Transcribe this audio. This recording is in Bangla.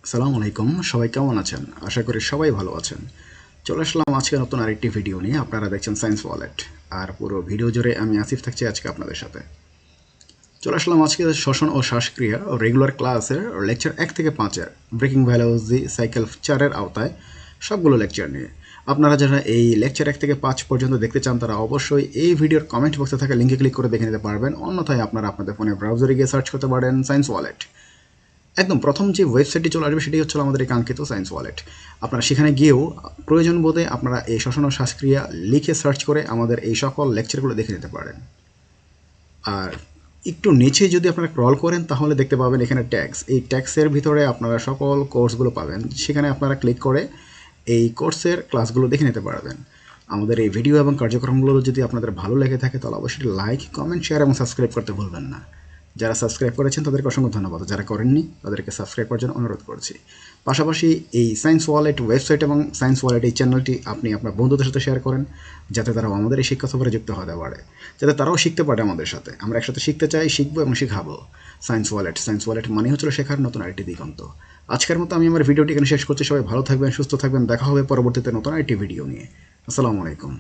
আসসালামু আলাইকুম, সবাই কেমন আছেন? আশা করি সবাই ভালো আছেন। চলে আসলাম আজকে নতুন আরেকটি ভিডিও নিয়ে। আপনারা দেখছেন সায়েন্স ওয়ালেট, আর পুরো ভিডিও জুড়ে আমি আসিফ থাকছি আজকে আপনাদের সাথে। চলে আসলাম আজকে শ্বসন ও শ্বাসক্রিয়া ও রেগুলার ক্লাসের লেকচার 1 থেকে 5-এর ব্রেকিং বায়োলজি সাইকেল 4-এর আওতায় সবগুলো লেকচার নিয়ে। আপনারা যারা এই লেকচার 1 থেকে 5 পর্যন্ত দেখতে চান তারা অবশ্যই এই ভিডিওর কমেন্ট বক্সে থাকা লিঙ্কে ক্লিক করে দেখে নিতে পারবেন। অন্যথায় আপনারা আপনাদের ফোনে ব্রাউজারে গিয়ে সার্চ করতে পারেন সায়েন্স ওয়ালেট। একদম প্রথম যে ওয়েবসাইটটি চলে আসবে সেটি হচ্ছে আমাদের এই কাঙ্ক্ষিত সায়েন্স ওয়ালেট। আপনারা সেখানে গিয়েও প্রয়োজন বোধে আপনারা এই শ্বসন ও শ্বাসক্রিয়া লিখে সার্চ করে আমাদের এই সকল লেকচারগুলো দেখে নিতে পারেন। আর একটু নিচে যদি আপনারা ক্রল করেন তাহলে দেখতে পাবেন এখানে ট্যাক্স। এই ট্যাক্সের ভিতরে আপনারা সকল কোর্সগুলো পাবেন। সেখানে আপনারা ক্লিক করে এই কোর্সের ক্লাসগুলো দেখে নিতে পারবেন। আমাদের এই ভিডিও এবং কার্যক্রমগুলো যদি আপনাদের ভালো লেগে থাকে তাহলে অবশ্যই লাইক, কমেন্ট, শেয়ার এবং সাবস্ক্রাইব করতে ভুলবেন না। যারা সাবস্ক্রাইব করেছেন তাদেরকে অসংখ্য ধন্যবাদ। যারা করেননি তাদেরকে সাবস্ক্রাইব করার জন্য অনুরোধ করছি। পাশাপাশি এই সায়েন্স ওয়ালেট ওয়েবসাইট এবং সায়েন্স ওয়ালেট এই চ্যানেলটি আপনি আপনার বন্ধুদের সাথে শেয়ার করেন, যাতে তারাও আমাদের এই শিক্ষা সফরে যুক্ত হতে পারে, যাতে তারাও শিখতে পারে আমাদের সাথে। আমরা একসাথে শিখতে চাই, শিখবো এবং শিখাবো। সায়েন্স ওয়ালেট মানে হচ্ছিল শেখার নতুন আরেকটি দিগন্ত। আজকের মতো আমি আমার ভিডিওটি এখানে শেষ করছি। সবাই ভালো থাকবেন, সুস্থ থাকবেন। দেখা হবে পরবর্তীতে নতুন আরেকটি ভিডিও নিয়ে। আসসালামু আলাইকুম।